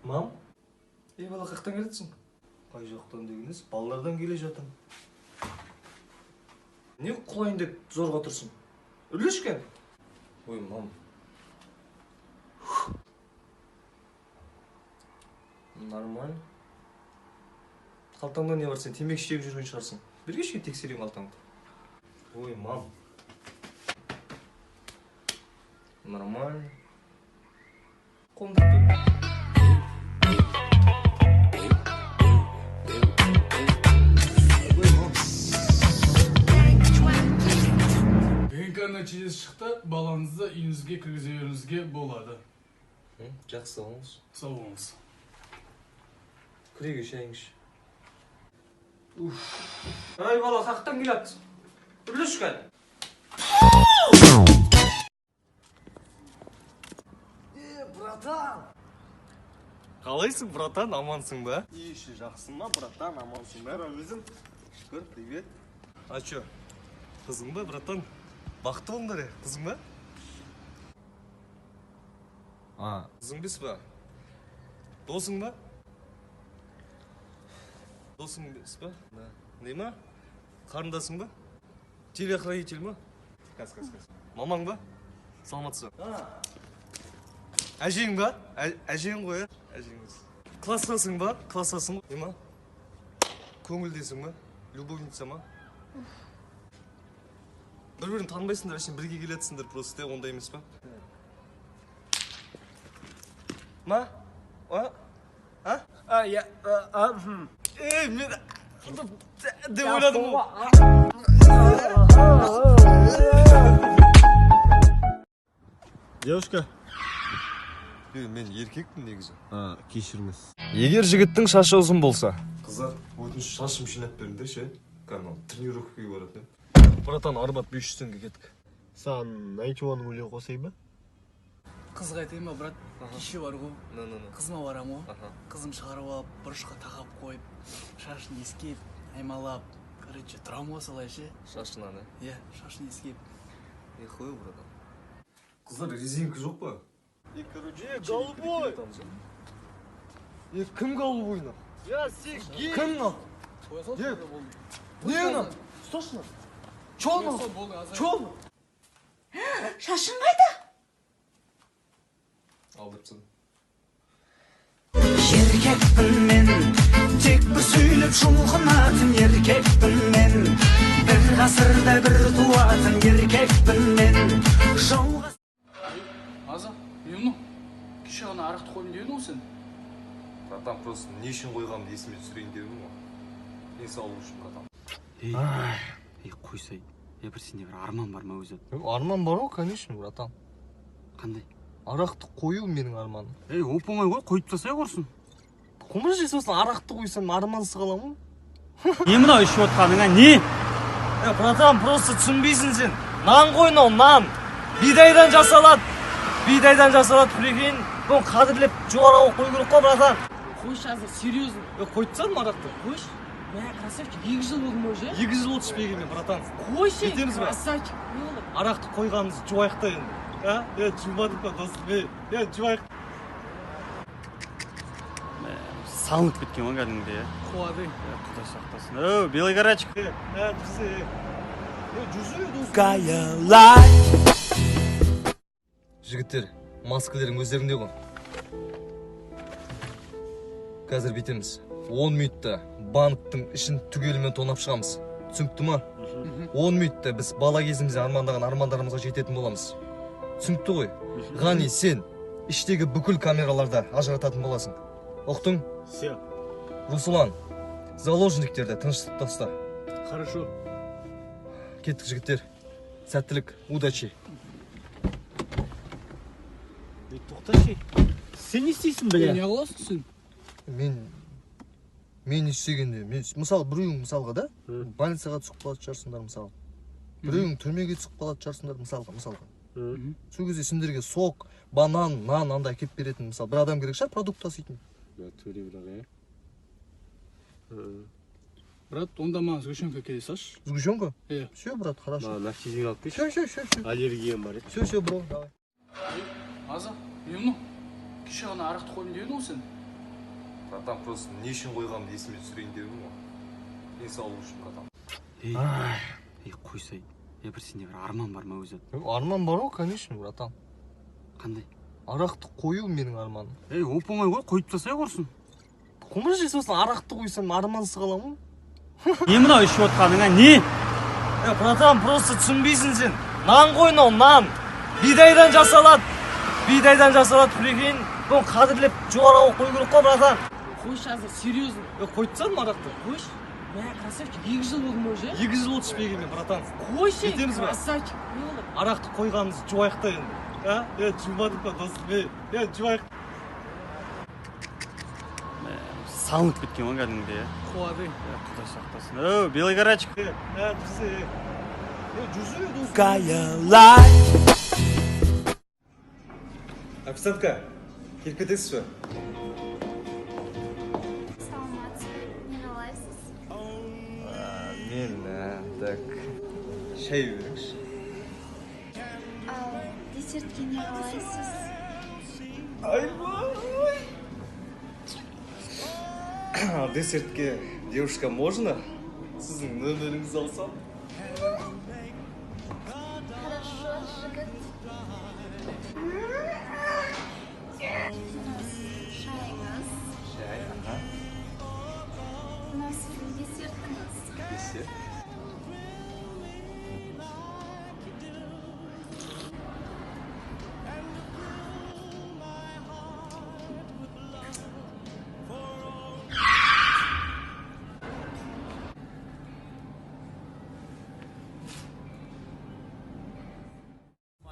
Мам? Бала қақтан келетсің? Қай жақтан дегеніз, балалардан келе жатыр. Не құлайын деп зорға тұрсың? Үрлешкен? Ой, мам. Нормально. Қалтаңда не бар, сен темекі шегіп жүрген шығарсың. Бірге шейін тексерейін қалтаңды. Ой, мам. Нормально. Қолымды өппеймін. Нәтижесі шықты, балаңызды үйіңізге кіргізуіңізге болады. Жақсы, сау болыңыз. Сау болыңыз. Күреге шайыңызшы. Ай, бала, қақтан келатсың? Үрлешкен? Братан! Қалайсың, братан, амансың ба? Иші, жақсың ба, братан, амансың бәрі өзің? Шүкір, привет. А чё, қызың ба, братан? Бақытты болыңдар, қызың ба? Қызың бес ба? Досың ба? Досың бес ба? Не ма? Қарындасың ба? Телеохранитель ма? Каз. Мамаң ба? Саламатсың? Әжең ба? Әжең ғой, әжеңіз. Класстасың ба? Класстасың ба? Не ма? Көңілдесің ба? Любовница ма? Бір-бірін танымайсыңдар, әшейін бірге келетсіңдер просто, ондай емес па? Ма? А? Ей, мен... Деп ойладым ғой. Девушка? Мен еркекпін негізі. Кешіріңіз. Егер жігіттің шашы ұзын болса. Қыздар, өтініш шашым жинап беріңдер ше. Канал тренировкаға барады. Братан, арбат 500 теңге кеттік. Саған айтуаның өлең қосай ба? Қызға айтайын ба, брат? Кеше бар ғой. Қызыма барам ғой. Қызым шығарып алып, бұрышқа тақап қойып, шашын ескеп, аймалап, короче, тұрам ғой солай ше. Шашынан, Иә, шашын ескеп. Қой, братан. Қыздар, резинка жоқ па? Короче, голубой! Кім голубойна? Я сен гей! Кім на? Не на? Стошна? Чол на? Чол? Шашың қайда? Алдырыпсың. Еркекпін мен, тек бір сөйлеп шулқынатын еркекпін мен. Бір ғасырда бір туатын еркекпін мен. Жауға... Аза, не мұны? Кеше ғана арақты қойым деуін ол сен? Братан, просто не үшін қойғанымды есіме түсірейін деуін ғой. Мен сау үшін, братан. Ей, қойсай. Бір сенде бір арман бар ма өзі? Арман бар ғой, конечно, братан. Қандай? Арақты қою менің арманым. Ей, оп-оңай ғой, қойып тастай құрсын. Құмыр жесосын арақты қойсам армансыз қаламын. Не мынау ішіп отқаныңа, не? Братан, просто түсінбейсің сен. Нан қойнау, нан. Бидайдан жасалады. Бидайдан жасалады, прикинь. Бұны қадірлеп жоғарыға қой керек қой, братан. Қойшы азыр, серьезно. Қойып тастадым арақты. Қойшы. Мә, красавчик, 2 жыл болды ма уже? 2 жыл болды ішпегенмен, братан. Қойшы, Кетеміз бе? красавчик. Не болды? Арақты қойғанымыз жуайық та енді. Жумадық па, достым. Жуайық. Салынып кеткен ғой кәдімгідей, Қуады. Құдай сақтасын. Өу, белый горачик. Жігіттер, маскалерің өздеріңде ғой. Қазір бетеміз. 10 минутта банктың ішін түгелімен тонап шығамыз. Түсінікті ма? 10 минутта біз бала кезімізде армандаған армандарымызға жететін боламыз. Түсінікті ғой? Ғани, сен іштегі бүкіл камераларда ажырататын боласың. Оқтың? Все. Руслан, заложниктерді тыныштық таста. Хорошо. Кеттік, жігіттер. Сәттілік, удачи. Тоқташы. Сен не істейсің, бля? Не қыласың сен? Мен істегенде, мысалы біреуің мысалға да, больницаға түсіп қалатын шығарсыңдар мысалы. Біреуің түрмеге түсіп қалатын шығарсыңдар мысалға. Сол кезде сендерге сок, банан, нан андай әкеп беретін мысалы. Бір адам керек шығар продукт таситын. Төре бірақ, Брат, онда маған сгущенка келе салшы. Сгущенка? Иә. Все, брат, хорошо. Наркотик алып келші. Все. Аллергиям бар. Все, бро, давай. Аза, Емну, кеше ғана арақты қойдым дедің ғой сен. братан просто не үшін қойғанымды есіме түсірейін дедім ғой. Денсаулық үшін, братан. Қойсай. Бір сенде бір арман бар ма өзі? Арман бар ғой, конечно, братан. Қандай? Арақты қою менің арманым. Оп-оңай ғой, қойып тастайық ұрсын. Құмыр жесосын арақты қойсам армансыз қаламын. Не мынау ішіп отқаныңа, не? Братан, просто түсінбейсің сен. Нан қойнау, нан. Бидайдан жасалады. Бидайдан жасалады, прикинь. Бұны қадірлеп жоғарыға қой керек қой, братан. Қойшы азыр, серьезно. Қойып тастадым арақты. Қойшы. Мә, красавчик, 2 жыл болды ма уже? 2 жыл болды ішпегенмен, братан. Қойшы, Кетеміз бе? красавчик. Не болды? Арақты қойғанымыз жуайық та енді. Жумадық па, достым. Жуайық. Салынып кеткен ғой кәдімгідей, Қуады. Құдай сақтасын. Белый горачик. Официантка, келіп кетесіз бе? Саламатсыз, не қалайсыз? Мен, так, шай беріңізші. Ал десертке не қалайсыз? Айбай! Десертке, девушка, можно? Сіздің нөміріңізді алсам? Хорошо, жігіт. Шайыңыз. Шай, аха. Мынау сіздің десертіңіз. Десерт.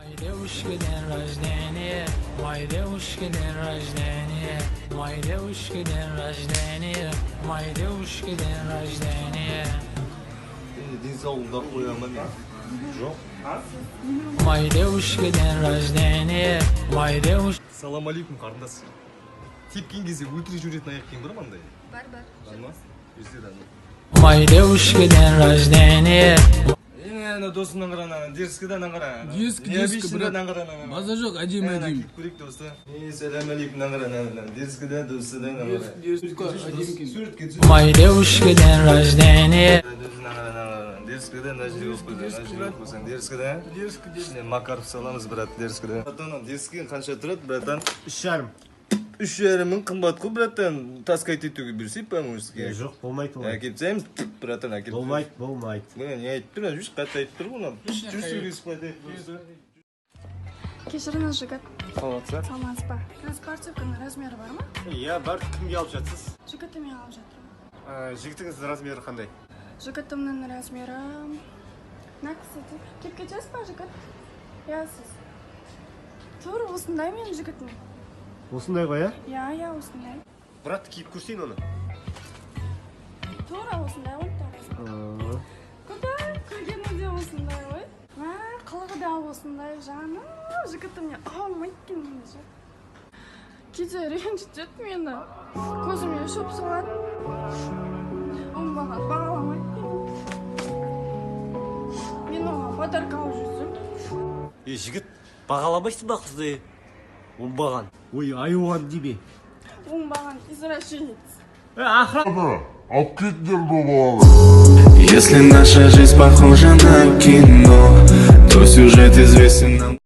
Моей девушки день рождения, моей девушки день рождения, моей девушки день рождения, моей девушки день рождения. Денсаулығында қоямын мен. Жоқ. Моей девушки день рождения, моей девушки. Салам алейкум, қарындас. Тепкен кезде өлтіре жүретін аяқ киім бар ма андай? Бар. Бар ма? Жүрсе де ана. Моей девушки день рождения. Ана досымнан қарана, дерскіден қара. Дерскі, брат. База жоқ, әдемі. Кетіп көрейік досты. Салам алейкумнан қарана, дерскіден досыдан қара. Моей девушки день рождения. Дерскіден нәжілі қойсан, дерскіден. Макаров саламыз, брат, дерскіден. Братан, дерскіден қанша тұрады, братан? 3,5. 3,5 қымбат қой, братан. Таскайт етуге берсейп, по-моему. Жоқ, болмайды олай. Әкеп жаймыз, братан, әкеп. Болмайды. Бұна не айтып тұр, жүз қатты айтып тұр бұна. Жүз сөйлесіп қайтайық. Кешіріңіз, жігіт. Саламатсыз. Саламатсыз ба? Спортивканың размері бар ма? Иә, бар. Кімге алып жатсыз? Жігітім мен алып жатырмын. Жігітіңіздің размері қандай? Жігітімнің размері... Кстати, кеп кетесіз ба, жігіт? Иә, сіз. Тұр, осындай мен жігітім. Осындай ғой, Иә, осындай. Брат, киіп көрсейін оны. Тура осындай ғой, Куда? Көргенімде осындай ғой. Қылығы да осындай, жаным. Жігітімне алмайды екен же. Кейде ренжітеді мені. Көзіме шөп салады. Ол маған бағаламайды. Мен оған подарка алып жүрсем. Жігіт, бағаламайсың ба қызды? Оңбаған. Ой, аюған деме. Оңбаған извращенец. Если наша жизнь похожа на кино, то сюжет известен нам.